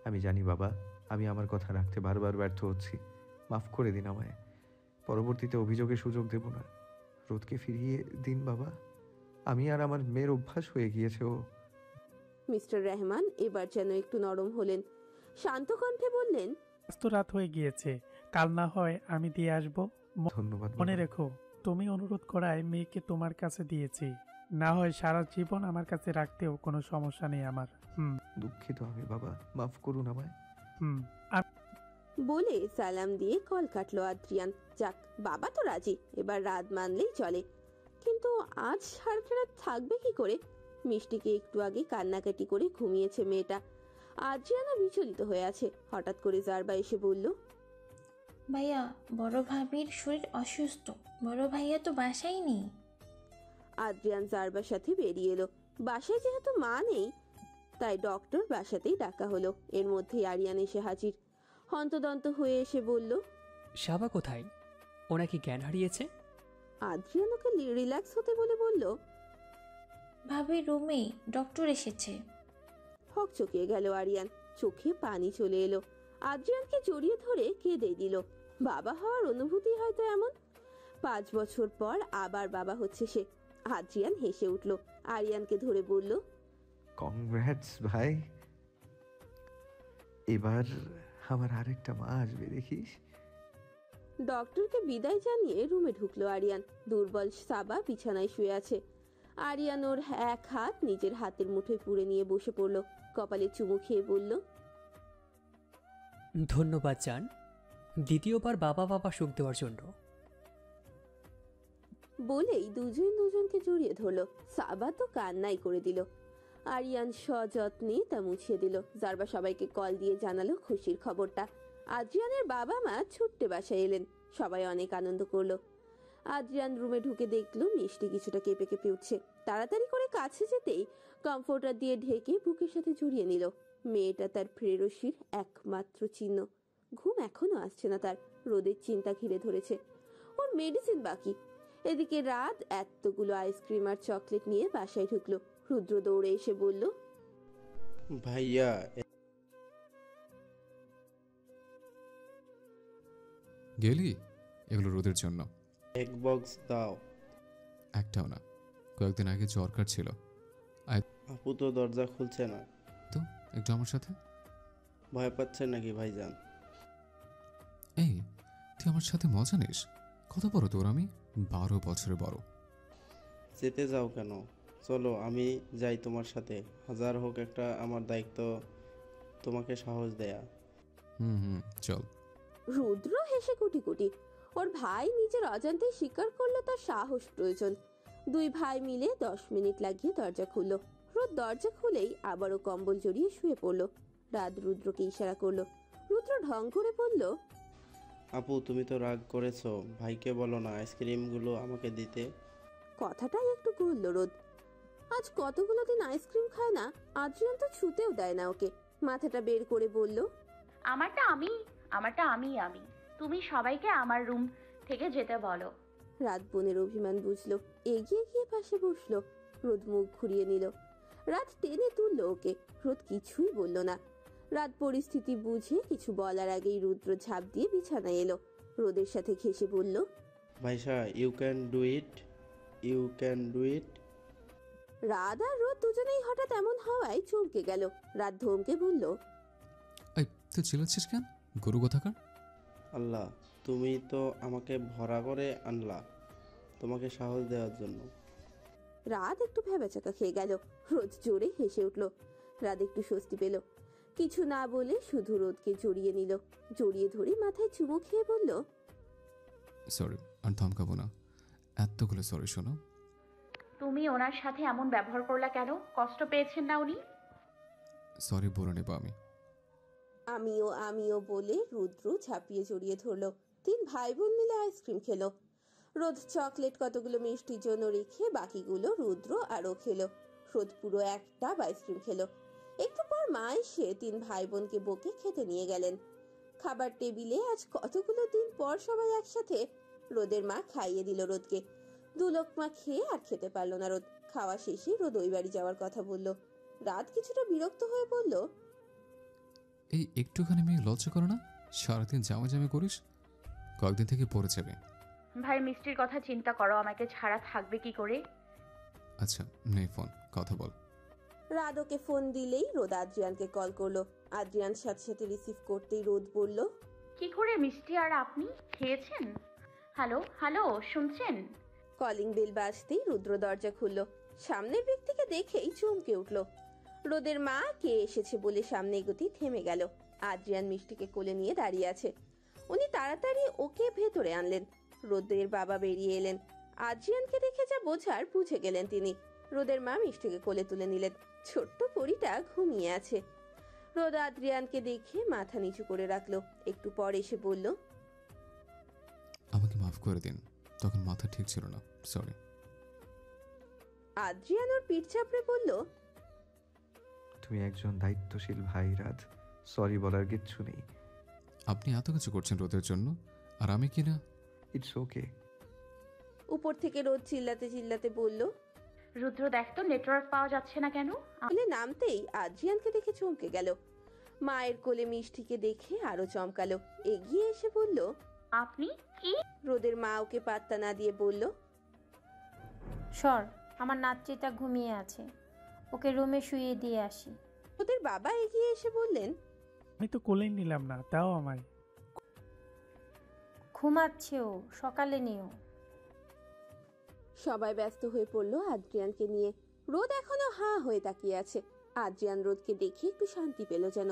আমি জানি বাবা, আমি আমার কথা রাখতে বারবার ব্যর্থ হচ্ছি। মাফ করে দিন আমায়। পরবর্তীতে অভিযোগের সুযোগ দেব না। রোদকে ফিরিয়ে দিন বাবা। আমি আর আমার মেয়ের অভ্যাস হয়ে গিয়েছে ও। মিস্টার রহমান এবার যেন একটু নরম হলেন, শান্ত কণ্ঠে বললেন, আজ তো রাত হয়ে গিয়েছে, কাল না হয় আমি দিয়ে আসবো। ধন্যবাদ মনে বাবা। রেখো, তুমি অনুরোধ করায় মেয়েকে তোমার কাছে দিয়েছি। না হয় সারা জীবন আমার কাছে রাখতেও কোনো সমস্যা নেই আমার। দুঃখিত আমি বাবা, মাফ করুন আমায়। হুম। বলে সালাম দিয়ে কল কাটলো আদ্রিয়ান। যাক, বাবা তো রাজি, এবার রাত মানলেই চলে। কিন্তু আজ সারাটা রাত থাকবে কি করে? মিষ্টিকে একটু আগে কান্নাকাটি করে ঘুমিয়েছে মেয়েটা। আদ্রিয়ানা বিচলিত হয়ে আছে। হঠাৎ করে জারবা এসে বলল, ভাইয়া, বড় ভাবির শরীর অসুস্থ, বড় ভাইয়া তো বাসায় নেই। আদ্রিয়ান জারবার সাথে বেরিয়ে এলো। বাসায় যেহেতু মা নেই, তাই ডক্টর বাসাতেই ডাকা হলো। এর মধ্যেই আরিয়ান এসে হাজির। হন্তদন্ত হয়ে এসে বলল, শাবা কোথায়? ও নাকি জ্ঞান হারিয়েছে? আদ্রিয়ান ওকে রিল্যাক্স হতে বলে বলল, ভাবির রুমে ডক্টর এসেছে। হকচকিয়ে গেল আরিয়ান, চোখে পানি চলে এলো। আদ্রিয়ানকে জড়িয়ে ধরে কেঁদে দিল। বাবা হওয়ার অনুভূতি হয়তো এমন। 5 বছর পর আবার বাবা হচ্ছে সে। আদ্রিয়ান হেসে উঠল, আরিয়ানকে ধরে বলল, কংগ্রাটস ভাই। এবার আমার আরেকটা মা আসবে দেখিস। ডক্টরকে বিদায় জানিয়ে রুমে ঢুকলো আরিয়ান। দুর্বল সাবা বিছানায় শুয়ে আছে। আরিয়ান ওর এক হাত নিজের হাতের মুঠোয় পুড়ে নিয়ে বসে পড়ল। কপালে চুমু খেয়ে বলল, ধন্যবাদ জান, দ্বিতীয়বার বাবা বাবা সুখ দেওয়ার জন্য। বলেই দুজন দুজনকে জড়িয়ে ধরলো। সাবা তো কান্নাই করে দিল। আরিয়ান সযত্নে তা মুছিয়ে দিল। জারবা সবাইকে কল দিয়ে জানালো খুশির খবরটা। আদ্রিয়ানের বাবা মা ছুট্টে বাসায় এলেন। সবাই অনেক আনন্দ করলো। আদ্রিয়ান রুমে ঢুকে দেখলো মিষ্টি কিছুটা কেঁপে কেঁপে উঠছে। তাড়াতাড়ি করে কাছে যেতেই কমফোর্টার দিয়ে ঢেকে বুকের সাথে জড়িয়ে নিল। মেয়েটা তার প্রেয়সীর একমাত্র চিহ্ন। ঘুম এখনো আসছে না তার। রোদের চিন্তা ঘিরে ধরেছে। ওর মেডিসিন বাকি। এদিকে রাত এতগুলো আইসক্রিম আর চকলেট নিয়ে বাসায় ঢুকলো। রুদ্র দৌড়ে এসে বলল, ভাইয়া, গেলি? এগুলো রোদের জন্য। এক বক্স দাও। একটাও না, কয়েকদিন আগে জ্বর কাটছিল। আপু তো দরজা খুলছে না। তো একটু আমার সাথে। ভয় পাচ্ছেন নাকি ভাইজান? এই, তুই আমার সাথে মজা নিস? কত বড় তোর আমি? 12 বছরের বড়। যেতে যাও কেন? চলো আমি যাই তোমার সাথে। হাজার হোক একটা আমার দায়িত্ব তোমাকে সাহস দেয়া। চল। রুদ্র হেসে কুটি কুটি। ওর ভাই নিজের অজান্তেই স্বীকার করলো তার সাহস প্রয়োজন। দুই ভাই মিলে 10 মিনিট লাগিয়ে দরজা খুললো। রোদ দরজা খুলেই আবারও কম্বল জড়িয়ে শুয়ে পড়লো। রাত রুদ্রকে ইশারা করলো। রুদ্র ঢং করে বলল, আপু তুমি তো রাগ করেছো, ভাইকে বলো না আইসক্রিমগুলো আমাকে দিতে। কথাটাই একটু গলল রোদ। আজ কতগুলো দিন আইসক্রিম খায় না। আদ্রিয়ান তো ছুতেও দেয় না ওকে। মাথাটা বের করে বলল, আমারটা আমি। তুমি সবাইকে আমার রুম থেকে যেতে বলো। রাত বোনের অভিমান বুঝলো। এগিয়ে গিয়ে পাশে বসলো। রোদ মুখ ঘুরিয়ে নিল। রাত টেনে তুললো ওকে। রোদ কিছুই বলল না। রাত পরিস্থিতি বুঝে কিছু বলার আগেই রুদ্র ঝাঁপ দিয়ে বিছানায় এলো। রোদের সাথে ঘেঁষে বলল, ভাইসা, you can do it, you can do it. রাত আর রোদ দুজনেই হঠাৎ এমন হওয়ায় চমকে গেল। রাত ধমকে বলল, এই, তুই চিল্লাচ্ছিস কেন? গরু কোথাকার। আল্লাহ, তুমি তো আমাকে ভরা করে আনলা তোমাকে সাহস দেওয়ার জন্য। রাত একটু ভেবাচাকা খেয়ে গেল। রোদ জোরে হেসে উঠল। রাত একটু স্বস্তি পেল। কিছু না বলে শুধু রোদকে জড়িয়ে নিল। জড়িয়ে ধরে মাথায় চুমু খেয়ে বলল, সরি, আর ধমকাবো না। এতগুলো সরি শোনো। তুমি ওনার সাথে এমন ব্যবহার করলা কেন? কষ্ট পেয়েছেন না উনি? সরি বলে নেবো আমি। আমিও বলে রুদ্র ঝাঁপিয়ে জড়িয়ে ধরলো। 3 ভাই বোন মিলে আইসক্রিম খেলো। রোদ চকলেট কতগুলো মিষ্টির জন্য রেখে বাকিগুলো রুদ্র আরও খেলো। রোদ পুরো 1 টাব আইসক্রিম খেলো। একটু পর মা এসে 3 ভাই বোনকে বকে খেতে নিয়ে গেলেন। খাবার টেবিলে আজ কতগুলো দিন পর সবাই একসাথে। রোদের মা খাইয়ে দিল রোদকে। 2 লোকমা খেয়ে আর খেতে পারলো না রোদ। খাওয়া শেষে রোদ ওই বাড়ি যাওয়ার কথা বলল। রাত কিছুটা বিরক্ত হয়ে বলল, এই একটুখানি মেয়ে লজ্জা করে না? সারাদিন জামা জামা করিস, কয়েকদিন থেকে পড়ে যাবে। ভাই মিষ্টির কথা চিন্তা করো, আমাকে ছাড়া থাকবে কি করে? আচ্ছা নে ফোন, কথা বল। রাত ওকে ফোন দিলেই রোদ আদ্রিয়ানকে কল করলো। আদ্রিয়ান সাথে সাথে রিসিভ করতেই রোদ বলল, কি করে মিষ্টি আর আপনি খেয়েছেন? হ্যালো হ্যালো, শুনছেন? কলিং বেল বাজতেই রুদ্র দরজা খুলল। সামনের ব্যক্তিকে দেখেই চমকে উঠল। রোদের মা কে এসেছে বলে সামনে এগোতেই থেমে গেল। আদ্রিয়ান মিষ্টিকে কোলে নিয়ে দাঁড়িয়ে আছে। উনি তাড়াতাড়ি ওকে ভেতরে আনলেন। রোদের বাবা বেরিয়ে এলেন। আদ্রিয়ানকে দেখে যা বোঝার বুঝে গেলেন তিনি। রোদের মা মিষ্টিকে কোলে তুলে নিলেন। ছোট্ট পরীটা ঘুমিয়ে আছে। রোদ আদ্রিয়ানকে দেখে মাথা নিচু করে রাখলো। একটু পর এসে বলল, আমাকে মাফ করে দিন, তখন মাথা ঠিক ছিল না, সরি। আদ্রিয়ান ওর পিঠ চাপড়ে বলল, তুমি একজন দায়িত্বশীল ভাই রাজ, সরি বলার কিচ্ছু নেই। আপনি এত কিছু করছেন রোদের জন্য, আর আমি কি না? It's okay. উপর থেকে রোদ চিল্লাতে চিল্লাতে বলল। রুদ্র দেখ তো, নেটওয়ার্ক পাওয়া যাচ্ছে না কেন? কোলে নামতেই আদ্রিয়ানকে দেখে চমকে গেল। মায়ের কোলে মিষ্টিকে দেখে আরো চমকালো। এগিয়ে এসে বলল, আপনি কি? রোদের মা ওকে পাত্তা না দিয়ে বলল, সর, আমার নাতচিটা ঘুমিয়ে আছে, ওকে রুমে শুইয়ে দিয়ে আসি। ওদের বাবা এগিয়ে এসে বললেন, আমি তো কোলেই নিলাম না, তাও আমায়। ঘুমাচ্ছে ও, সকালে নিও। সবাই ব্যস্ত হয়ে পড়লো আদ্রিয়ানকে নিয়ে। রোদ এখনো হাঁ হয়ে তাকিয়ে আছে। আদ্রিয়ান রোদকে দেখে একটু শান্তি পেল যেন।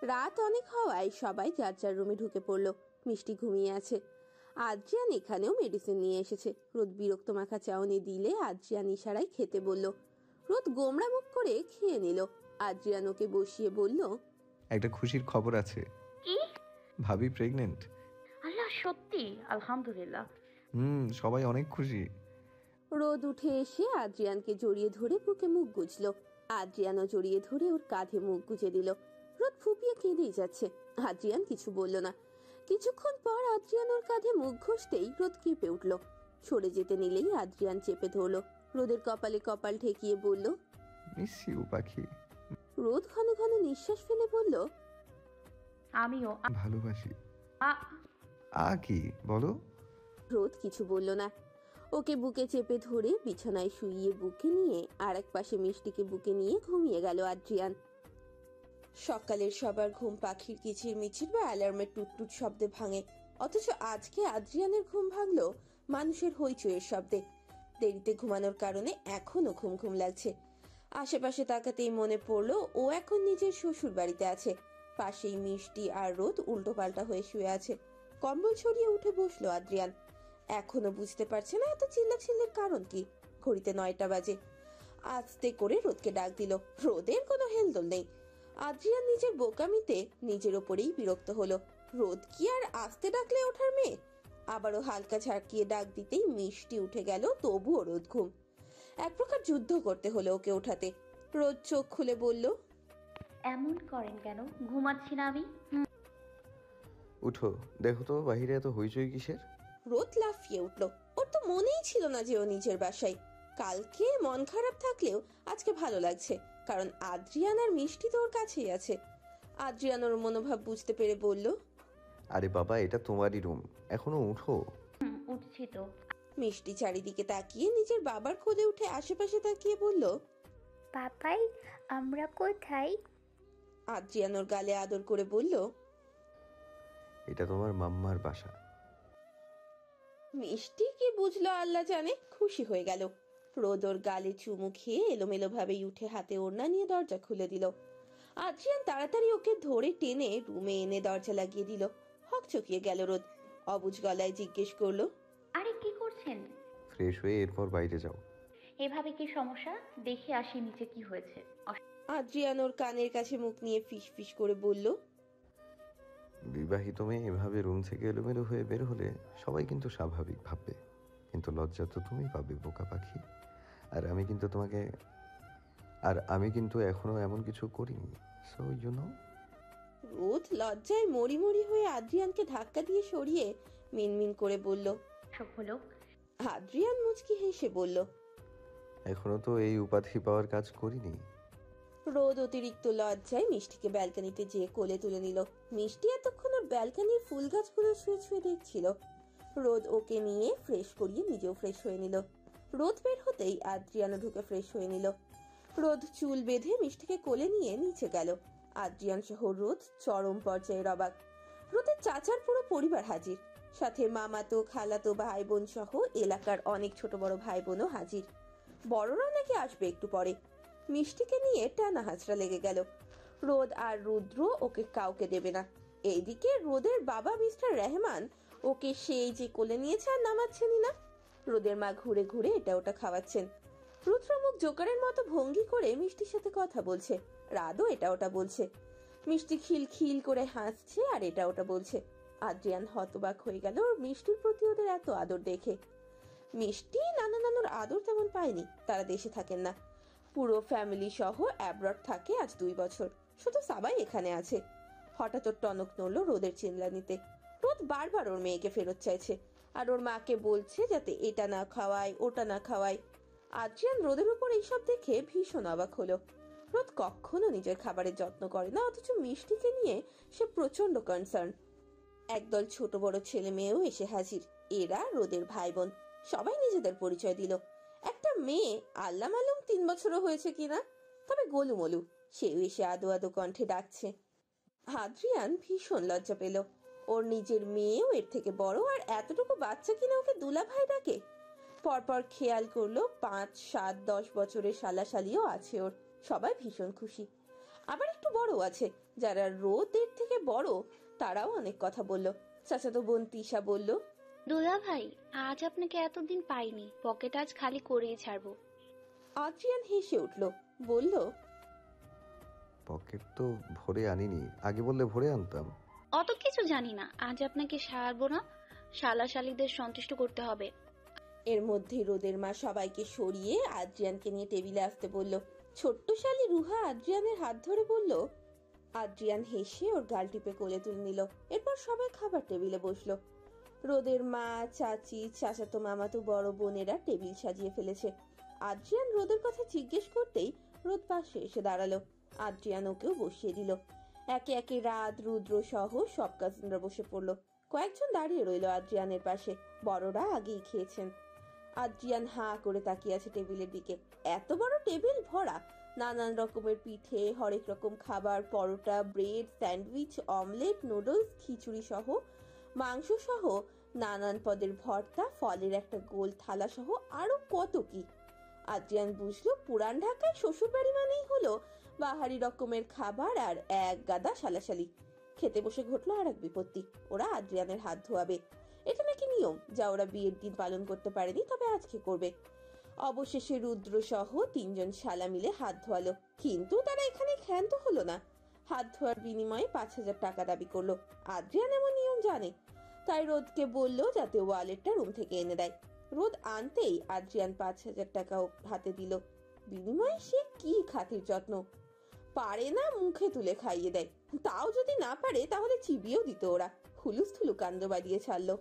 রাত অনেক হওয়ায় সবাই যার যার রুমে ঢুকে পড়লো। মিষ্টি ঘুমিয়ে আছে। আদ্রিয়ান এখানেও মেডিসিন নিয়ে এসেছে। রোদ বিরক্ত মাখা চাউনি দিলে আদ্রিয়ান ইশারায় খেতে বলল। রোদ গোমড়া মুখ করে খেয়ে নিল। আদ্রিয়ান ওকে বসিয়ে বলল, একটা খুশির খবর আছে। কি? ভাবি প্রেগনেন্ট। আল্লাহ, সত্যি? আলহামদুলিল্লাহ। সবাই অনেক খুশি। রোদ উঠে এসে আদ্রিয়ানকে জড়িয়ে ধরে বুকে মুখ গুজল। আদ্রিয়ানও জড়িয়ে ধরে ওর কাঁধে মুখ গুজে দিল। রোদ ফুপিয়ে কেঁদেই যাচ্ছে। আদ্রিয়ান কিছু বলল না। কিছুক্ষণ পর আদ্রিয়ান ওর কাঁধে মুখ ঘষতেই রোদ কেঁপে উঠল। সরে যেতে নিলেই আদ্রিয়ান চেপে ধরল। রোদের কপালে কপাল ঠেকিয়ে বলল, মিস ইউ পাখি। রোদ ঘন ঘন নিঃশ্বাস ফেলে বলল, আমিও। ভালোবাসি। আ- কি বলো? রোদ কিছু বলল না। ওকে বুকে চেপে ধরে বিছানায় শুইয়ে বুকে নিয়ে আর এক পাশে মিষ্টিকে বুকে নিয়ে ঘুমিয়ে গেল আদ্রিয়ান। সকালের সবার ঘুম পাখির কিচির মিচির বা অ্যালার্মের টুটটুট শব্দে ভাঙে। অথচ আজকে আদ্রিয়ানের ঘুম ভাঙলো মানুষের হইচইয়ের শব্দে। দেরিতে ঘুমানোর কারণে এখনো ঘুম ঘুম লাগছে। আশেপাশে তাকাতেই মনে পড়লো ও এখন নিজের শ্বশুর বাড়িতে আছে। পাশেই মিষ্টি আর রোদ উল্টো পাল্টা হয়ে শুয়ে আছে। কম্বল ছড়িয়ে উঠে বসলো আদ্রিয়ান। এখনো বুঝতে পারছে না এত চিল্লাচিল্লির কারণ কি। ঘড়িতে 9টা বাজে। আস্তে করে রোদকে ডাক দিল। রোদের কোনো হেলদোল নেই। আদ্রিয়ান নিজের বোকামিতে নিজের ওপরেই বিরক্ত হলো। রোদ কি আর আস্তে ডাকলে ওঠার মেয়ে? আবারও হালকা ঝাঁকিয়ে ডাক দিতেই মিষ্টি উঠে গেল, তবুও রোদ ঘুম। এক প্রকার যুদ্ধ করতে হলো ওকে ওঠাতে। রোদ চোখ খুলে বলল, এমন করেন কেন? ঘুমাচ্ছি না আমি। উঠো, দেখো তো বাহিরে এত হইচই কিসের? রোদ লাফিয়ে উঠল। ওর তো মনেই ছিল না যে ও নিজের বাসায়। কালকে মন খারাপ থাকলেও আজকে ভালো লাগছে, কারণ আদ্রিয়ান আর মিষ্টি তো ওর কাছেই আছে। আদ্রিয়ান ওর মনোভাব বুঝতে পেরে বলল, আরে বাবা, এটা তোমারই রুম, এখনো উঠো। উঠছি তো। মিষ্টি চারিদিকে তাকিয়ে নিজের বাবার কোলে উঠে আশেপাশে তাকিয়ে বলল, পাপাই, আমরা কোথায়? আদ্রিয়ান ওর গালে আদর করে বলল, এটা তোমার মাম্মার বাসা। মিষ্টি কি বুঝলো আল্লাহ জানে, খুশি হয়ে গেল। রোদ ওর গালে চুমু খেয়ে এলোমেলো ভাবেই উঠে হাতে ওড়না নিয়ে দরজা খুলে দিল। আদ্রিয়ান তাড়াতাড়ি ওকে ধরে টেনে রুমে এনে দরজা লাগিয়ে দিল। হকচকিয়ে গেল রোদ। অবুঝ গলায় জিজ্ঞেস করলো, আরে কি করছেন? ফ্রেশ হয়ে এরপর বাইরে যাও। এভাবে কি সমস্যা? দেখে আসি নিচে কি হয়েছে। আদ্রিয়ান ওর কানের কাছে মুখ নিয়ে ফিস ফিস করে বলল, বিবাহিত মেয়ে এভাবে রুম থেকে এলোমেলো হয়ে বের হলে সবাই কিন্তু স্বাভাবিক ভাববে, কিন্তু লজ্জা তো তুমি পাবে বোকা পাখি। আমি কিন্তু এখনো এমন কিছু করিনি, সো ইউ নো। রোদ লজ্জায় মরি মরি হয়ে আদ্রিয়ানকে ধাক্কা দিয়ে সরিয়ে মিনমিন করে বলল। সব হলো। আদ্রিয়ান মুচকি হেসে বলল, এখনো তো এই উপাধি পাওয়ার কাজ করিনি। রোদ অতিরিক্ত লজ্জায় মিষ্টিকে ব্যালকনিতে যেয়ে কোলে তুলে নিল। মিষ্টি এতক্ষণ ওর ব্যালকনির ফুল গাছগুলো ছুঁয়ে ছুঁয়ে দেখছিল। রোদ ওকে নিয়ে ফ্রেশ করিয়ে নিজেও ফ্রেশ হয়ে নিল। রোদ বের হতেই আদ্রিয়ানও ঢুকে ফ্রেশ হয়ে নিল। রোদ চুল বেঁধে মিষ্টিকে কোলে নিয়ে নিচে গেল। আদ্রিয়ান সহ রোদ চরম পর্যায়ের অবাক। রোদের চাচার পুরো পরিবার হাজির, সাথে মামাতো খালাতো ভাই বোন সহ এলাকার অনেক ছোট বড় ভাই বোনও হাজির। বড়রাও নাকি আসবে একটু পরে। মিষ্টিকে নিয়ে টানা হাঁচড়া লেগে গেল। রোদ আর রুদ্র ওকে কাউকে দেবে না। এইদিকে রোদের বাবা মিস্টার রহমান ওকে সেই যে কোলে নিয়েছে আর নামাচ্ছেনই না। রোদের মা ঘুরে ঘুরে এটা ওটা খাওয়াচ্ছেন। রুদ্র মুখ জোকারের মতো ভঙ্গি করে মিষ্টির সাথে কথা বলছে। রাদও এটা ওটা বলছে। মিষ্টি খিল খিল করে হাসছে আর এটা ওটা বলছে। আদ্রিয়ান হতবাক হয়ে গেল ওর মিষ্টির প্রতি ওদের এত আদর দেখে। মিষ্টি নানা নানুর আদর তেমন পায়নি, তারা দেশে থাকেন না। পুরো ফ্যামিলি সহ অ্যাব্রড থাকে আজ 2 বছর। শুধু সাবাই এখানে আছে। হঠাৎ ওর টনক নড়ল রোদের চিল্লানিতে। রোদ বারবার ওর মেয়েকে ফেরত চাইছে আর ওর মাকে বলছে যাতে এটা না খাওয়ায় ওটা না খাওয়ায়। আদ্রিয়ান রোদের উপর এইসব দেখে ভীষণ অবাক হলো। রোদ কখনো নিজের খাবারের যত্ন করে না, অথচ মিষ্টিকে নিয়ে সে প্রচন্ড কনসার্ন। একদল ছোট বড় ছেলে মেয়েও এসে হাজির। এরা রোদের ভাই বোন। সবাই নিজেদের পরিচয় দিল। একটা মেয়ে আল্লাহ মালুম 3 বছরও হয়েছে কিনা, তবে গোলুমলু, সেও এসে আদো আদো কণ্ঠে ডাকছে। আদ্রিয়ান ভীষণ লজ্জা পেল। ওর নিজের মেয়েও এর থেকে বড়, আর এতটুকু বাচ্চা কিনা ওকে দুলা ভাই ডাকে। পরপর খেয়াল করলো 5, 7, 10 বছরের শালাশালিও আছে ওর। সবাই ভীষণ খুশি। আবার একটু বড় আছে, যারা রোদের থেকে বড় তারাও অনেক কথা বলল। চাচাতো বোন তিশা বলল, দুলা ভাই, আজ আপনাকে এতদিন পাইনি, পকেট আজ খালি করেই ছাড়বো। আদ্রিয়ান হেসে উঠল, বলল, পকেট তো ভরে আনিনি, আগে বললে ভরে আনতাম। অত কিছু জানি না, আজ আপনাকে সারবো না, শালাশালিদের সন্তুষ্ট করতে হবে। এর মধ্যে রোদের মা সবাইকে সরিয়ে আদ্রিয়ানকে নিয়ে টেবিলে আসতে বলল। ছোট্ট শালি রুহা আদ্রিয়ানের হাত ধরে বলল। আদ্রিয়ান হেসে ওর গাল টিপে কোলে তুলে নিল। এরপর সবাই খাবার টেবিলে বসলো। রোদের মা, চাচি, চাচাতো মামাতো বড় বোনেরা টেবিল সাজিয়ে ফেলেছে। আদ্রিয়ান রোদের কথা জিজ্ঞেস করতেই রোদ পাশে এসে দাঁড়ালো। আদ্রিয়ান ওকেও বসিয়ে দিল। একে একে রাত, রুদ্র সহ সব কাজিনরা বসে পড়লো। কয়েকজন দাঁড়িয়ে রইল আদ্রিয়ানের পাশে। বড়রা আগেই খেয়েছেন। আদ্রিয়ান হাঁ করে তাকিয়ে আছে টেবিলের দিকে। এত বড় টেবিল ভরা, নানান রকমের পিঠে, হরেক রকম খাবার, পরোটা, ব্রেড, স্যান্ডউইচ, অমলেট, নুডলস, খিচুড়ি সহ, মাংস সহ, নানান পদের ভর্তা, ফলের একটা গোল থালা সহ আরো কত কি। আদ্রিয়ান বুঝলো পুরান ঢাকায় শ্বশুর বাড়ি মানেই হলো বাহারি রকমের খাবার আর এক গাদা শালাশালি। খেতে বসে ঘটলো আর এক বিপত্তি, ওরা আদ্রিয়ানের হাত ধোয়াবে। এটা নাকি নিয়ম, যা ওরা বিয়ের দিন পালন করতে পারেনি, তবে আজকে করবে। অবশেষে রুদ্র সহ 3 জন শালা মিলে হাত ধোয়ালো, কিন্তু তারা এখানে ক্ষান্ত হলো না। হাত ধোয়ার বিনিময়ে 5,000 টাকা দাবি করলো। আদ্রিয়ান এমন নিয়ম জানে, তাই রোদকে বললো যাতে ওয়ালেটটা রুম থেকে এনে দেয়। রোদ আনতেই আদ্রিয়ান 5,000 টাকা হাতে দিল। বিনিময়ে সে কি খাতির যত্ন! পারে না মুখে তুলে খাইয়ে দেয়, তাও যদি না পারে তাহলে চিবিয়েও দিত ওরা। হুলুস্থুলু কাণ্ড বাড়িয়ে ছাড়লো।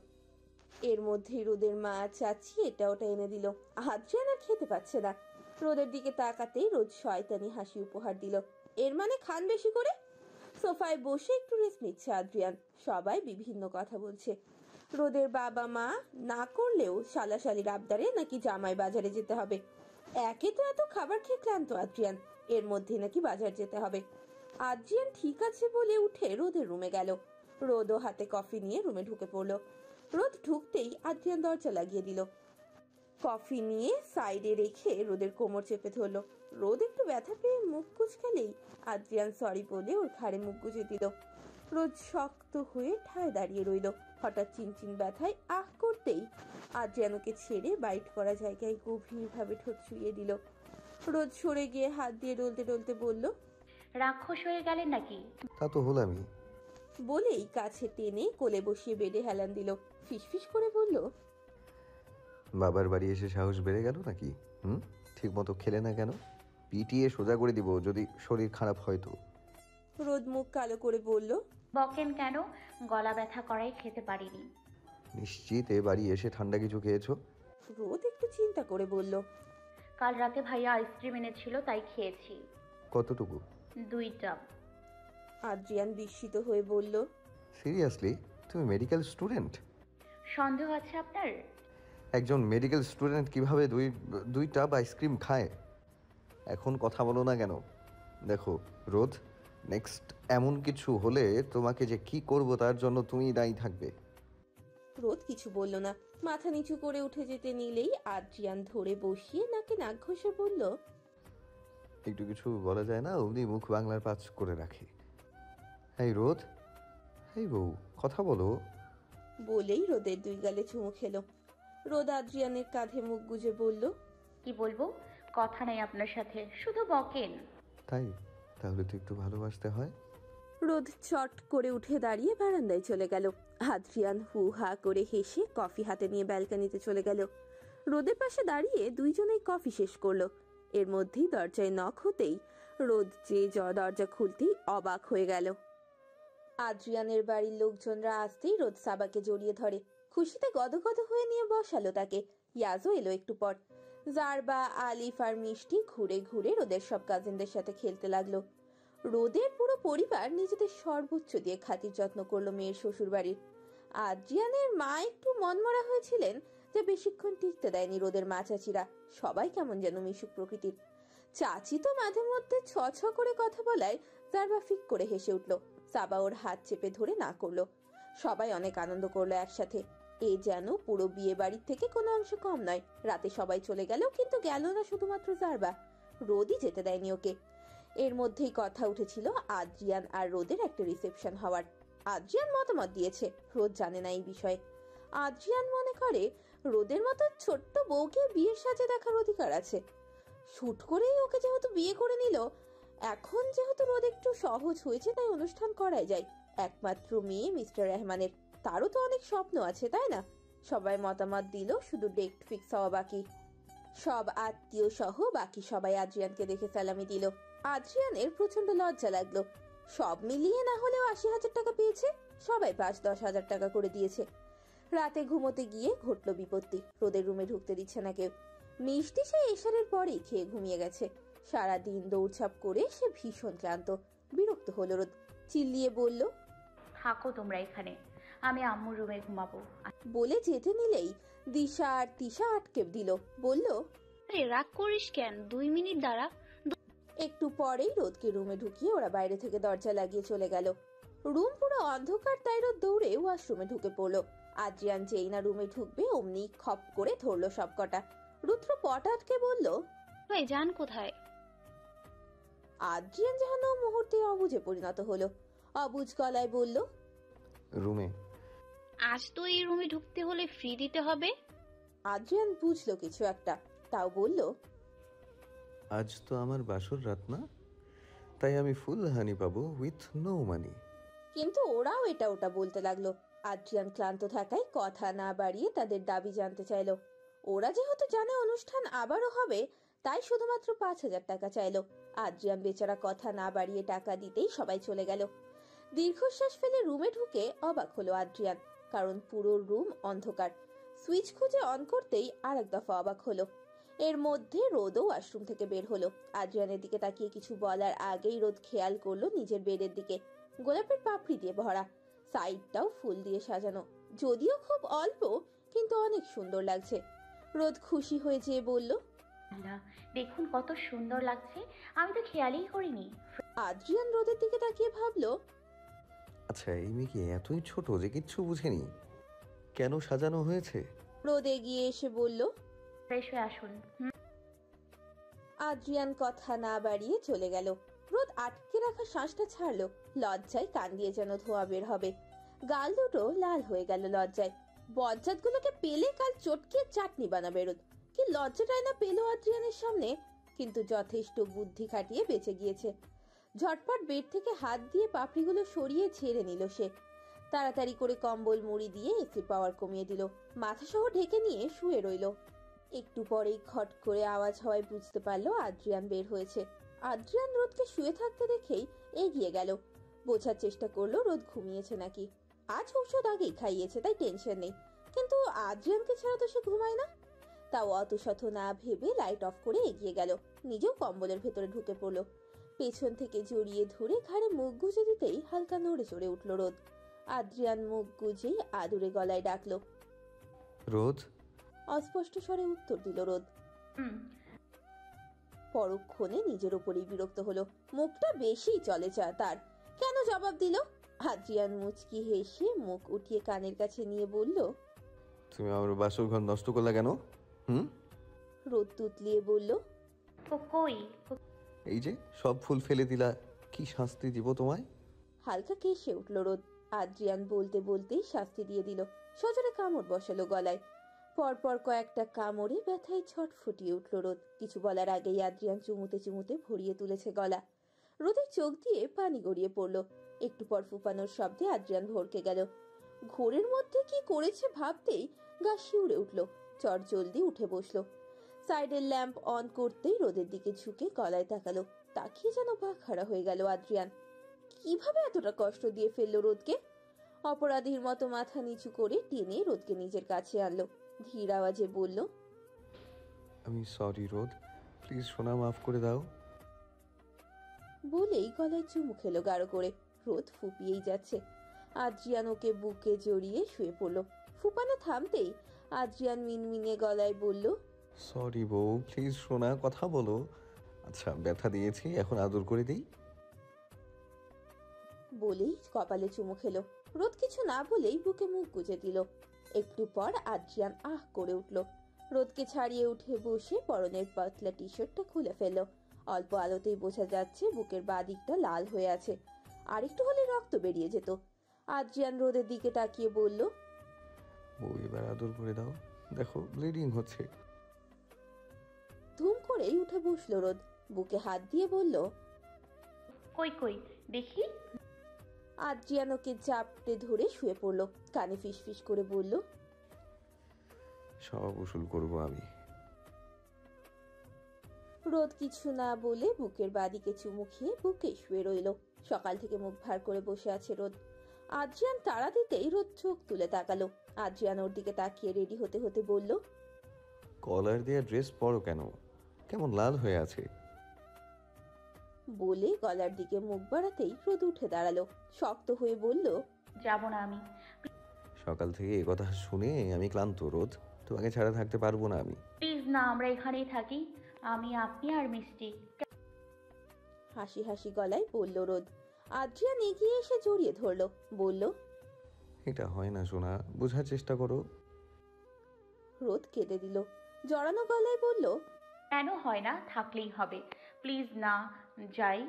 এর মধ্যে রোদের মা, চাচি এটা ওটা এনে দিল। আদ্রিয়ান আর খেতে পাচ্ছে না। রোদের দিকে তাকাতেই রোদ শয়তানি হাসি উপহার দিল। এর মানে খান বেশি করে। সোফায় বসে একটু রেস্ট নিচ্ছে আদ্রিয়ান। সবাই বিভিন্ন কথা বলছে। রোদের বাবা মা না করলেও শালাশালির আবদারে নাকি জামাই বাজারে যেতে হবে। একে তো এত খাবার খেয়ে ক্লান্ত আদ্রিয়ান, এর মধ্যে নাকি বাজার যেতে হবে। আদ্রিয়ান ঠিক আছে বলে উঠে রোদের রুমে গেল। রোদও হাতে কফি নিয়ে রুমে ঢুকে পড়লো। রোদ ঢুকতেই আদ্রিয়ান দরজা লাগিয়ে দিল। কফি নিয়ে সাইডে রেখে রোদের কোমর চেপে ধরলো। রোদ একটু ব্যথা পেয়ে মুখ কুচকালেই আদ্রিয়ান সরি বলে ওর ঘাড়ে মুখ গুজে দিল। রোদ শক্ত হয়ে ঠায় দাঁড়িয়ে রইল। হঠাৎ চিনচিন ব্যথায় আহ করতেই আদ্রিয়ান ওকে ছেড়ে বাইট করা জায়গায় গভীরভাবে ঠোঁট ছুঁয়ে দিল। রোদ সরে গিয়ে হাত দিয়ে ডলতে ডলতে বলল, রাক্ষস হয়ে গেলেন নাকি? তা তো হলামই। বলেই কাছে টেনে কোলে বসিয়ে বেডে হেলান দিল। ফিসফিস করে বলল, বাবার বাড়ি এসে সাহস বেড়ে গেল নাকি? ঠিক মতো খেলে না কেন? পিটিয়ে সোজা করে দিব যদি শরীর খারাপ হয় তো। রোদ মুখ কালো করে বলল, বকেন কেন? গলা ব্যথা করাই খেতে পারিনি। নিশ্চিত এ বাড়ি এসে ঠান্ডা কিছু খেয়েছো? রোদ একটু চিন্তা করে বলল, কাল রাতে ভাইয়া আইসক্রিম এনেছিল তাই খেয়েছি। কতটুকু? 2টা। আদ্রিয়ান বিস্মিত হয়ে বলল, সিরিয়াসলি? তুমি মেডিকেল স্টুডেন্ট? সন্দেহ আছে আপনার? একজন মেডিকেল স্টুডেন্ট কিভাবে দুই টাব আইসক্রিম খায়? এখন কথা বলো না কেন? দেখো রোদ, নেক্সট এমন কিছু হলে তোমাকে যে কি করব তার জন্য তুমি দায়ী থাকবে। রোদ কিছু বলল না। মাথা নিচু করে উঠে যেতে নিলেই আদ্রিয়ান ধরে বসিয়ে নাকে নাক ঘষে বলল, একটু কিছু বলা যায় না? অমনি মুখ বাংলার পাঁচ করে রাখে। এই রোদ, এই বউ, কথা বলো। বলেই রোদের 2 গালে চুমু খেলো। রোদ আদ্রিয়ানের কাঁধে মুখ গুজে বলল, কি বলবো? কথা নাই আপনার সাথে, শুধু বকেন। তাই? তাহলে তো একটু ভালোবাসতে হয়। রোদ চট করে উঠে দাঁড়িয়ে বারান্দায় চলে গেল। আদ্রিয়ান হু হা করে হেসে কফি হাতে নিয়ে ব্যালকনিতে চলে গেল। রোদের পাশে দাঁড়িয়ে দুইজনেই কফি শেষ করলো। এর মধ্যেই দরজায় নক হতেই রোদ যে দরজা খুলতেই অবাক হয়ে গেল। আদ্রিয়ানের বাড়ির লোকজনরা আসতেই রোদ সাবাকে জড়িয়ে ধরে। খুশিতে গদগদ হয়ে নিয়ে বসালো তাকে। ইয়াজও এলো একটু পর। জারবা, আলিফ আর মিষ্টি ঘুরে ঘুরে রোদের সব কাজিনদের সাথে খেলতে লাগলো। রোদের পুরো পরিবার নিজেদের সর্বোচ্চ দিয়ে খাতির যত্ন করলো মেয়ের শ্বশুর বাড়ির। আদ্রিয়ানের মা একটু মনমরা হয়েছিলেন যে বেশিক্ষণ টিকতে দেয়নি রোদের মা চাচিরা। সবাই কেমন যেন মিশুক প্রকৃতির। চাচি তো মাঝে মধ্যে ছ ছ করে কথা বলায় জারবা ফিক করে হেসে উঠলো। সাবা ওর হাত চেপে ধরে না করলো। সবাই অনেক আনন্দ করলো একসাথে। এ যেন পুরো বিয়ে বাড়ির থেকে কোনো অংশ কম নয়। রাতে সবাই চলে গেল, কিন্তু গেল না শুধুমাত্র জারবা। রোদই যেতে দেয়নি ওকে। এর মধ্যেই কথা উঠেছিল আদ্রিয়ান আর রোদের একটা রিসেপশন হওয়ার। আদ্রিয়ান মতামত দিয়েছে, রোদ জানে না এই বিষয়ে। আদ্রিয়ান মনে করে রোদের মতো ছোট্ট বউকে বিয়ের সাজে দেখার অধিকার আছে। শুট করেই ওকে যেহেতু বিয়ে করে নিল, এখন যেহেতু রোদ একটু সহজ হয়েছে, তাই অনুষ্ঠান করাই যায়। একমাত্র মেয়ে মিস্টার রহমানের, তারও তো অনেক স্বপ্ন আছে, তাই না? সবাই মতামত দিল, শুধু ডেট ফিক্স হওয়া বাকি। সব আত্মীয় সহ বাকি সবাই আদ্রিয়ানকে দেখে সালামি দিল। আদ্রিয়ানের প্রচন্ড লজ্জা লাগলো। সব মিলিয়ে না হলেও 80,000 টাকা পেয়েছে। সবাই 5-10 হাজার টাকা করে দিয়েছে। রাতে ঘুমোতে গিয়ে ঘটলো বিপত্তি। রোদের রুমে ঢুকতে দিচ্ছে না কেউ। মিষ্টি সে এশারের পরেই খেয়ে ঘুমিয়ে গেছে। সারাদিন দৌড়ঝাঁপ করে সে ভীষণ ক্লান্ত। বিরক্ত হলো রোদ। চিল্লিয়ে বলল, থাকো তোমরা এখানে, আমি আম্মুর রুমে ঘুমাবো। বলে যেতে নিলেই দিশা আর তিশা আটকে দিল। বলল, আরে রাগ করিস কেন, 2 মিনিট দাঁড়া। একটু পরেই রোদকে রুমে ঢুকিয়ে ওরা বাইরে থেকে দরজা লাগিয়ে চলে গেল। রুম পুরো অন্ধকার, তাই রোদ দৌড়ে ওয়াশরুমে ঢুকে পড়লো। আদ্রিয়ান যেই না রুমে ঢুকবে অমনি খপ করে ধরলো সবকটা। রুদ্র পট আটকে বলল, ভাই যান কোথায়? আদ্রিয়ান যেন মুহূর্তে অবুঝে পরিণত হলো। অবুঝ গলায় বলল, রুমে। আজ তো এই রুমে ঢুকতে হলে ফ্রি দিতে হবে। আদ্রিয়ান বুঝলো কিছু একটা, তাও বলল, আজ তো আমার বাসর রাত না, তাই আমি ফুল হানি পাবো উইথ নো মানি। কিন্তু ওরাও এটা ওটা বলতে লাগলো। আদ্রিয়ান ক্লান্ত থাকায় কথা না বাড়িয়ে তাদের দাবি জানতে চাইলো। ওরা যেহেতু জানে অনুষ্ঠান আবারও হবে, তাই শুধুমাত্র 5,000 টাকা চাইলো। আদ্রিয়ান বেচারা কথা না বাড়িয়ে টাকা দিতেই সবাই চলে গেল। দীর্ঘশ্বাস ফেলে রুমে ঢুকে অবাক হলো আদ্রিয়ান, কারণ পুরো রুম অন্ধকার। সুইচ খুঁজে অন করতেই আরেক দফা অবাক হলো। এর মধ্যে রোদও ওয়াশরুম থেকে বের হলো। আদ্রিয়ানের দিকে তাকিয়ে কিছু বলার আগেই রোদ খেয়াল করলো নিজের বেডের দিকে। গোলাপের পাপড়ি দিয়ে ভরা, সাইডটাও ফুল দিয়ে সাজানো। যদিও খুব অল্প, কিন্তু অনেক সুন্দর লাগছে। রোদ খুশি হয়ে যেয়ে বলল, দেখুন কত সুন্দর লাগছে, আমি তো খেয়ালই করিনি। আদ্রিয়ান রোদের দিকে তাকিয়ে ভাবলো, আচ্ছা এই মেয়ে কি এতই ছোট যে কিচ্ছু বুঝেনি কেন সাজানো হয়েছে? রোদ এগিয়ে এসে বলল, ফ্রেশ হয়ে আসুন। আদ্রিয়ান কথা না বাড়িয়ে চলে গেল। রোদ আটকে রাখা শ্বাসটা ছাড়লো। লজ্জায় কান দিয়ে যেন ধোঁয়া বের হবে। গাল দুটো লাল হয়ে গেল লজ্জায়। বজ্জাতগুলোকে পেলে কাল চটকিয়ে চাটনি বানাবে রোদ। কি লজ্জাটাই না পেল আদ্রিয়ানের সামনে। কিন্তু যথেষ্ট বুদ্ধি খাটিয়ে বেঁচে গিয়েছে। ঝটপট বেড থেকে হাত দিয়ে পাপড়িগুলো সরিয়ে ছেড়ে নিল সে। তাড়াতাড়ি করে কম্বল মুড়ি দিয়ে এসি পাওয়ার কমিয়ে দিল। মাথা সহ ঢেকে নিয়ে শুয়ে রইল। একটু পরেই খট করে আওয়াজ হওয়ায় বুঝতে পারলো আদ্রিয়ান বের হয়েছে। আদ্রিয়ান রোদকে শুয়ে থাকতে দেখেই এগিয়ে গেল। বোঝার চেষ্টা করলো রোদ ঘুমিয়েছে নাকি। আজ ঔষধ আগেই খাইয়েছে, তাই টেনশন নেই। কিন্তু আদ্রিয়ানকে ছাড়া তো সে ঘুমায় না। তাও অত শত না ভেবে লাইট অফ করে এগিয়ে গেল। নিজেও কম্বলের ভেতরে ঢুকে পড়লো। পেছন থেকে জড়িয়ে ধরে ঘাড়ে মুখ গুজে দিতেই হালকা নড়ে চড়ে উঠল রোদ। আদ্রিয়ান মুখ গুজেই আদুরে গলায় ডাকলো, রোদ। অস্পষ্ট স্বরে উত্তর দিল রোদ। পরক্ষণে নিজের উপরেই বিরক্ত হলো, মুখটা বেশি চলে যা তার। কেন জবাব দিল? আদ্রিয়ান মুচকি হেসে মুখ উঠিয়ে কানের কাছে নিয়ে বলল, তুমি আমার বাসর ঘর নষ্ট করলে কেন? রোদ তুতলিয়ে বলল, কই? এই যে সব ফুল ফেলে দিলা, কি শাস্তি দিব তোমায়? হালকা কেসে উঠল রোদ। আদ্রিয়ান বলতে বলতেই শাস্তি দিয়ে দিল। সজোরে কামড় বসালো গলায়। পরপর কয়েকটা কামড়ে ব্যথায় ছটফটিয়ে উঠল রোদ। কিছু বলার আগেই আদ্রিয়ান চুমুতে চুমুতে ভরিয়ে তুলেছে গলা। রোদের চোখ দিয়ে পানি গড়িয়ে পড়ল। একটু পর ফুপানোর শব্দে আদ্রিয়ান ভরকে গেল। ঘোরের মধ্যে কি করেছে ভাবতেই গা শিউরে উঠল। চট জলদি উঠে বসলো। সাইডের ল্যাম্প অন করতেই রোদের দিকে ঝুঁকে গলায় তাকালো। তাকিয়ে যেন বাকহারা হয়ে গেল আদ্রিয়ান। কিভাবে এতটা কষ্ট দিয়ে ফেললো রোদকে? অপরাধীর মতো মাথা নিচু করে টেনে রোদকে নিজের কাছে আনলো। ধীর আওয়াজে বলল, আমি সরি রোদ, প্লিজ সোনা, মাফ করে দাও। বলেই গলায় চুমু খেলো গাঢ় করে। রোদ ফুপিয়েই যাচ্ছে। আদ্রিয়ান ওকে বুকে জড়িয়ে শুয়ে পড়ল। ফুপানো থামতেই আদ্রিয়ান মিনমিনে গলায় বলল, সরি বউ, প্লিজ সোনা, কথা বলো। আচ্ছা, ব্যথা দিয়েছি, এখন আদর করে দিই। বলেই কপালে চুমু খেলো। রোদ কিছু না বলেই বুকে মুখ গুজে দিল। একটু পর আদ্রিয়ান আহ করে উঠল। রোদকে ছাড়িয়ে উঠে বসে পরনের পাতলা টি শার্টটা খুলে ফেলল। অল্প আলোতেই বোঝা যাচ্ছে বুকের বাঁ দিকটা লাল হয়ে আছে। আরেকটু হলে রক্ত বেরিয়ে যেত। আদ্রিয়ান রোদের দিকে তাকিয়ে বলল, বউ এবার আদর করে দাও, দেখো ব্লিডিং হচ্ছে। ধুম করেই উঠে বসলো রোদ। বুকে হাত দিয়ে বলল, কই দেখি। আদ্রিয়ান ওকে চাপটে ধরে শুয়ে পড়লো। কানে ফিসফিস করে বলল, সব উসুল করবো আমি। রোদ কিছু না বলে বুকের বাদিকে চুমু খেয়ে বুকে শুয়ে রইল। সকাল থেকে মুখ ভার করে বসে আছে রোদ। আদ্রিয়ান তাড়া দিতেই রোদ চোখ তুলে তাকালো। আদ্রিয়ান ওর দিকে তাকিয়ে রেডি হতে হতে বলল, কলার দেয়া ড্রেস পরো কেন, কেমন লাল হয়ে আছে? বলে গলার দিকে মুখ বাড়াতেই রোদ উঠে দাঁড়ালো। শক্ত হয়ে বলল, যাব না আমি। সকাল থেকে এ কথা শুনে আমি ক্লান্ত রোদ, তোমাকে ছাড়া থাকতে পারবো না আমি। প্লিজ না, আমরা এখানেই থাকি, আমি, আপনি আর মিষ্টি। হাসি হাসি গলায় বলল রোদ। আদ্রিয়ান এগিয়ে এসে জড়িয়ে ধরলো। বলল, এটা হয় না সোনা, বোঝার চেষ্টা করো। রোদ কেঁদে দিল। জড়ানো গলায় বলল, কেন হয় না, থাকলেই হবে, প্লিজ না যাই।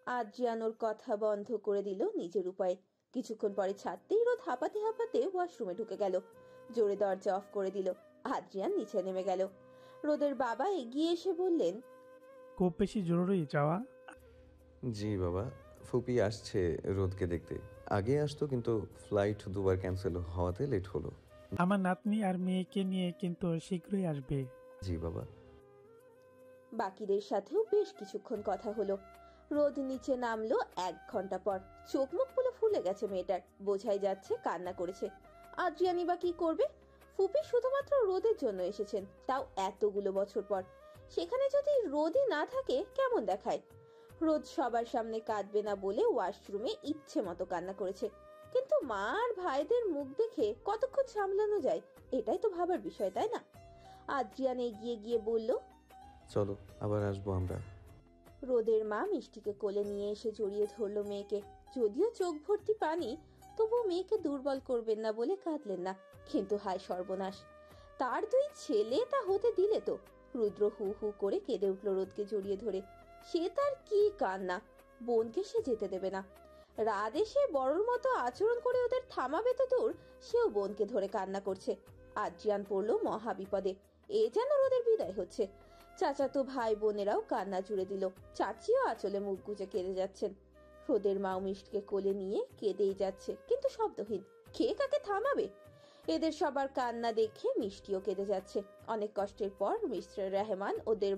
আদ্রিয়ান ওর কথা বন্ধ করে দিল নিজের উপায়ে। কিছুক্ষণ পরে ছাড়তেই রোদ হাঁপাতে হাঁপাতে ওয়াশরুমে ঢুকে গেল। জোরে দরজা অফ করে দিল। আদ্রিয়ান নিচে নেমে গেল। রোদের বাবা এগিয়ে এসে বললেন, খুব বেশি জরুরি যাওয়া? জি বাবা, ফুপি আসছে রোদকে দেখতে। আগে আসতো কিন্তু ফ্লাইট দুবার ক্যান্সেল হওয়াতে লেট হলো। আমার নাতনি আর মেয়েকে নিয়ে কিন্তু শীঘ্রই আসবে। জি বাবা। বাকিদের সাথেও বেশ কিছুক্ষণ কথা হলো। রোদ নিচে নামলো 1 ঘন্টা পর। চোখ মুখ পুরো ফুলে গেছে মেয়েটার, বোঝাই যাচ্ছে কান্না করেছে। আদ্রিয়ানি বা কি করবে? ফুপি শুধুমাত্র রোদের জন্য এসেছেন, তাও এতগুলো বছর পর। সেখানে যদি রোদই না থাকে কেমন দেখায়? রোদ সবার সামনে কাঁদবে না বলে ওয়াশরুমে ইচ্ছে মতো কান্না করেছে। কিন্তু মা আর ভাইদের মুখ দেখে কতক্ষণ সামলানো যায়, এটাই তো ভাবার বিষয়, তাই না? আদ্রিয়ান এগিয়ে গিয়ে বলল, চলো আবার আসবো আমরা। রোদের মা মিষ্টিকে কোলে নিয়ে এসে জড়িয়ে ধরলো মেয়েকে। যদিও চোখ ভর্তি পানি, তবু মেয়েকে দুর্বল করবেন না বলে কাঁদলেন না। কিন্তু হায় সর্বনাশ, তার 2 ছেলে তা হতে দিলে তো। রুদ্র হু হু করে কেঁদে উঠল রোদকে জড়িয়ে ধরে। সে তার কি কান্না, বোনকে সে যেতে দেবে না। রাত এসে বড়র মতো আচরণ করে ওদের থামাবে তো দূর, সেও বোনকে ধরে কান্না করছে। আদ্রিয়ান পড়ল মহা বিপদে। এ যেন রোদের বিদায় হচ্ছে। চাচাতো ভাই বোনেরাও কান্না জুড়ে দিল। চাচিও আঁচলে মুখ গুজে কেঁদে যাচ্ছেন। রোদের মা মিষ্টিকে কোলে নিয়ে কেঁদেই যাচ্ছে, কিন্তু শব্দহীন। কে কাকে থামাবে? এদের সবার কান্না দেখে মিষ্টিও কেঁদে যাচ্ছে। অনেক কষ্টের পর মিস্টার রহমান ওদের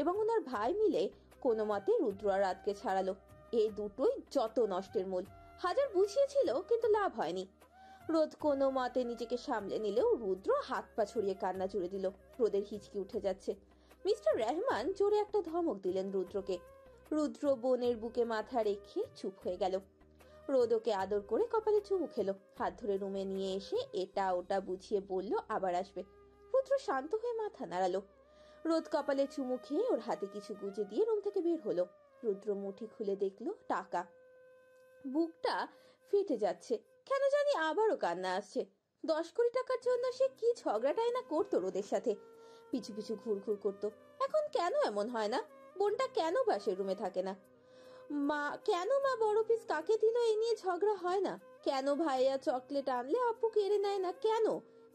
এবং ওনার ভাই মিলে কোনো মতে রুদ্র আর রাতকে ছাড়ালো। এই দুটোই যত নষ্টের মূল। হাজার বুঝিয়েছিল কিন্তু লাভ হয়নি। রোদ কোনো মতে নিজেকে সামলে নিলেও রুদ্র হাত পা ছড়িয়ে কান্না জুড়ে দিল। রোদের হিচকি উঠে যাচ্ছে। মিস্টার রহমান জোরে একটা ধমক দিলেন রুদ্রকে। রুদ্র বোনের বুকে মাথা রেখে চুপ হয়ে গেল। রোদ ওকে আদর করে কপালে চুমু খেলো, হাত ধরে রুমে নিয়ে এসে এটা ওটা বুঝিয়ে বলল আবার আসবে। রুদ্র শান্ত হয়ে মাথা নাড়ালো। রোদ কপালে চুমু খেয়ে ওর হাতে কিছু গুজে দিয়ে রুম থেকে বের হলো। রুদ্র মুঠি খুলে দেখলো টাকা। বুকটা ফেটে যাচ্ছে, কেন জানি আবারও কান্না আসছে। 10 কোটি টাকার জন্য সে কি ঝগড়াটাই না করতো রোদের সাথে, পিছু পিছু ঘুরঘুর করতো। এখন কেন এমন হয় না? বোনটা কেন পাশের রুমে থাকে না? কেন মা বড় পিস কাকে দিল এই নিয়ে ঝগড়া হয় না? কেন ভাইয়া চকলেট আনলে আপু কেড়ে নেয় না? কেন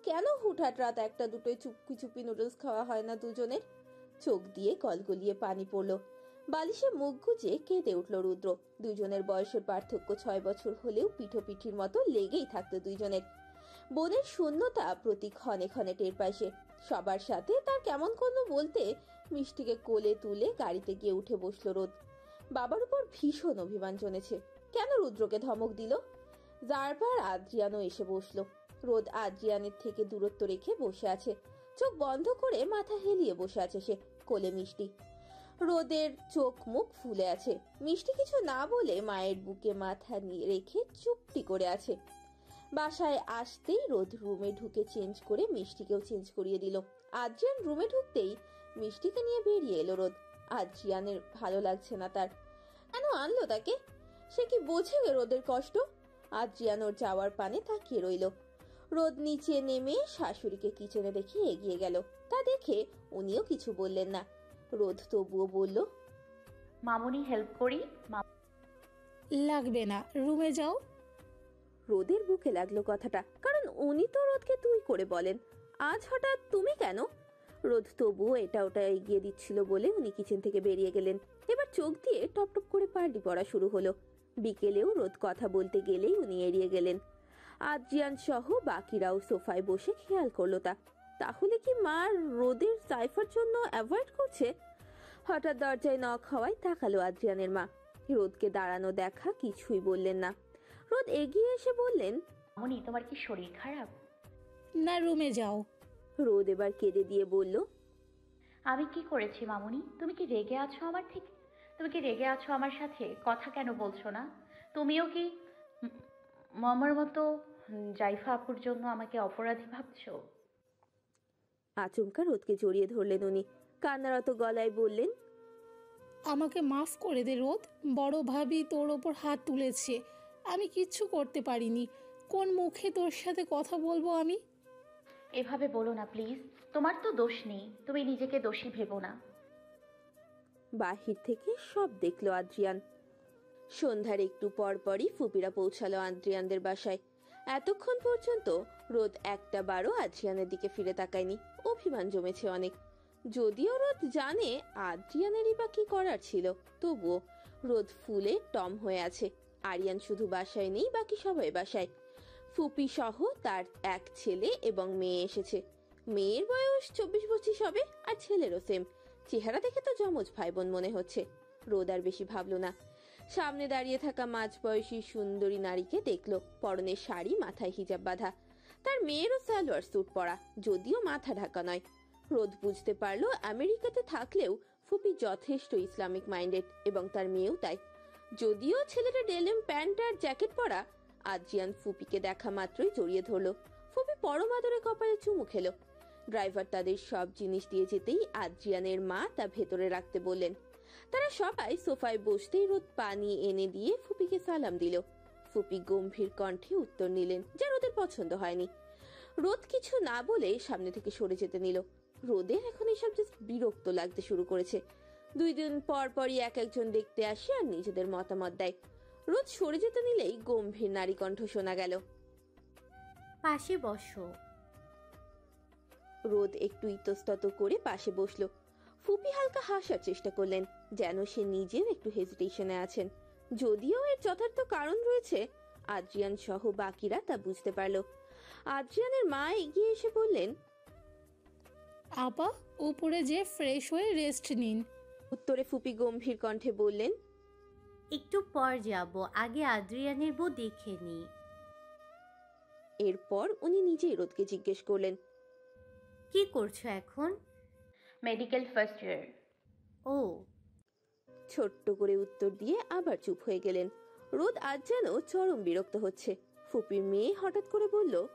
কেন হুটহাট রাত 1টা 2টোয় চুপি চুপি নুডলস খাওয়া হয় না দুজনের? চোখ দিয়ে কলকলিয়ে পানি পড়লো। বালিশে মুখ গুজে কেঁদে উঠল রুদ্র। দুজনের বয়সের পার্থক্য 6 বছর হলেও পিঠোপিঠির মতো লেগেই থাকতো দুইজনের। বোনের শূন্যতা প্রতি ক্ষণে ক্ষণে টের পায় সে। সবার সাথে তার কেমন করলো বলতে মিষ্টিকে কোলে তুলে গাড়িতে গিয়ে উঠে বসলো রোদ। বাবার উপর ভীষণ অভিমান জমেছে। কেন রুদ্রকে ধমক দিল? যারপর আদ্রিয়ানও এসে বসলো। রোদ আদ্রিয়ানের থেকে দূরত্ব রেখে বসে আছে, চোখ বন্ধ করে মাথা হেলিয়ে বসে আছে সে। কোলে মিষ্টি। রোদের চোখ মুখ ফুলে আছে। মিষ্টি কিছু না বলে মায়ের বুকে মাথা নিয়ে রেখে চুপটি করে আছে। বাসায় আসতেই রোদ রুমে ঢুকে চেঞ্জ করে মিষ্টিকেও চেঞ্জ করিয়ে দিল। আদ্রিয়ান রুমে ঢুকতেই মিষ্টিকে নিয়ে বেরিয়ে এলো রোদ। আদ্রিয়ানের ভালো লাগছে না তার। কেন আনলো তাকে? সে কি বোঝে রোদের কষ্ট? আদ্রিয়ান ওর যাওয়ার পানে তাকিয়ে রইল। রোদ নিচে নেমে শাশুড়িকে কিচেনে দেখে এগিয়ে গেল। তা দেখে উনিও কিছু বললেন না। রোদ তবুও বলল, মামুনি হেল্প করি? লাগবে না, রুমে যাও। রোদের বুকে লাগলো কথাটা, কারণ উনি তো রোদকে তুই করে বলেন। আজ হঠাৎ তুমি কেন? রোদ তবুও এটা ওটা এগিয়ে দিচ্ছিল বলে উনি কিচেন থেকে বেরিয়ে গেলেন। এবার চোখ দিয়ে টপ টপ করে পার্টি পড়া শুরু হলো। বিকেলেও রোদ কথা বলতে গেলেই উনি এড়িয়ে গেলেন। আদ্রিয়ান সহ বাকিরাও সোফায় বসে খেয়াল করলো তা। তাহলে কি মা রোদের সাইফার জন্য অ্যাভয়েড করছে? হঠাৎ দরজায় নক হওয়ায় তাকালো আদ্রিয়ানের মা। রোদকে দাঁড়ানো দেখা কিছুই বললেন না। রোদ এগিয়ে এসে বললেন, মামুনি তোমার কি শরীর খারাপ? না, রুমে যাও। রোদ এবার কেঁদে দিয়ে বলল, আমি কি করেছি মামুনি? তুমি কি রেগে আছো আমার থেকে? তুমি কি রেগে আছো আমার সাথে? কথা কেন বলছো না? তুমিও কি মামার মতো জাইফা আপুর জন্য আমাকে অপরাধী ভাবছো? আচমকা রোদকে জড়িয়ে ধরলেন উনি। কান্নারত গলায় বললেন, আমাকে মাফ করে দে রোদ। বড় ভাবি তোর ওপর হাত তুলেছে, আমি কিচ্ছু করতে পারিনি। কোন মুখে তোর সাথে কথা বলবো আমি? এভাবে বলো না প্লিজ, তোমার তো দোষ নেই, তুমি নিজেকে দোষী ভেবো না। বাহির থেকে সব দেখলো আদ্রিয়ান। সন্ধ্যার একটু পরপরই ফুপিরা পৌঁছালো আদ্রিয়ানদের বাসায়। এতক্ষণ পর্যন্ত রোদ একটা বারও আদ্রিয়ানের দিকে ফিরে তাকায়নি। অভিমান জমেছে অনেক। যদিও রোদ জানে আদ্রিয়ানেরই বা কি করার ছিল, তবুও রোদ ফুলে টম হয়ে আছে। আরিয়ান শুধু বাসায় নেই, বাকি সবাই বাসায়। ফুপি সহ তার এক ছেলে এবং মেয়ে এসেছে। মেয়ের বয়স 24-25 হবে, আর ছেলেরও সেম। চেহারা দেখে তো যমজ ভাই বোন মনে হচ্ছে। রোদ আর বেশি ভাবলো না। সামনে দাঁড়িয়ে থাকা মাঝবয়সী সুন্দরী নারীকে দেখলো। পরনের শাড়ি, মাথায় হিজাব বাঁধা। তার মেয়েরও সালোয়ার স্যুট পরা, যদিও মাথা ঢাকা নয়। রোদ বুঝতে পারলো আমেরিকাতে থাকলেও ফুপি যথেষ্ট ইসলামিক মাইন্ডেড, এবং তার মেয়েও তাই। যদিও ছেলেটা ডেনিম প্যান্ট আর জ্যাকেট পরা। আদ্রিয়ান ফুপিকে দেখা মাত্রই জড়িয়ে ধরলো। ফুপি পরম আদরে কপালে চুমু খেলো। ড্রাইভার তাদের সব জিনিস দিয়ে যেতেই আদ্রিয়ানের মা তা ভেতরে রাখতে বললেন। তারা সবাই সোফায় বসতেই রোদ পানি এনে দিয়ে ফুপিকে সালাম দিল। ফুপি গম্ভীর কণ্ঠে উত্তর নিলেন, যা রোদের পছন্দ হয়নি। রোদ কিছু না বলে সামনে থেকে সরে যেতে নিল। রোদের এখন এসব জাস্ট বিরক্ত লাগতে শুরু করেছে। 2 দিন পর পরই এক একজন দেখতে আসে আর নিজেদের মতামত দেয়। রোদ সরে যেতে নিলেই গম্ভীর নারী কণ্ঠ শোনা গেল, পাশে বসো। রোদ একটু ইতস্তত করে পাশে বসলো। ফুপি হালকা হাসার চেষ্টা করলেন, যেন সে নিজের একটু হেজিটেশনে আছেন। যদিও এর যথার্থ কারণ রয়েছে, আদ্রিয়ান সহ বাকিরা তা বুঝতে পারল। আদ্রিয়ানের মা এগিয়ে এসে বললেন, আপা, উপরে যে ফ্রেশ হয়ে রেস্ট নিন। উত্তরে ফুপি গম্ভীর কণ্ঠে বললেন, একটু পর যাব, আগে আদ্রিয়ানের বউ দেখে নি। এরপর উনি নিজেই রোদকে জিজ্ঞেস করলেন, কি করছো এখন? Medical first year. ও ছোট্ট করে উত্তর দিয়ে আবার চুপ হয়ে গেলেন। রোদ আজ যেন চরম বিরক্ত হচ্ছে। ফুপির মেয়ে হঠাৎ করে বলল,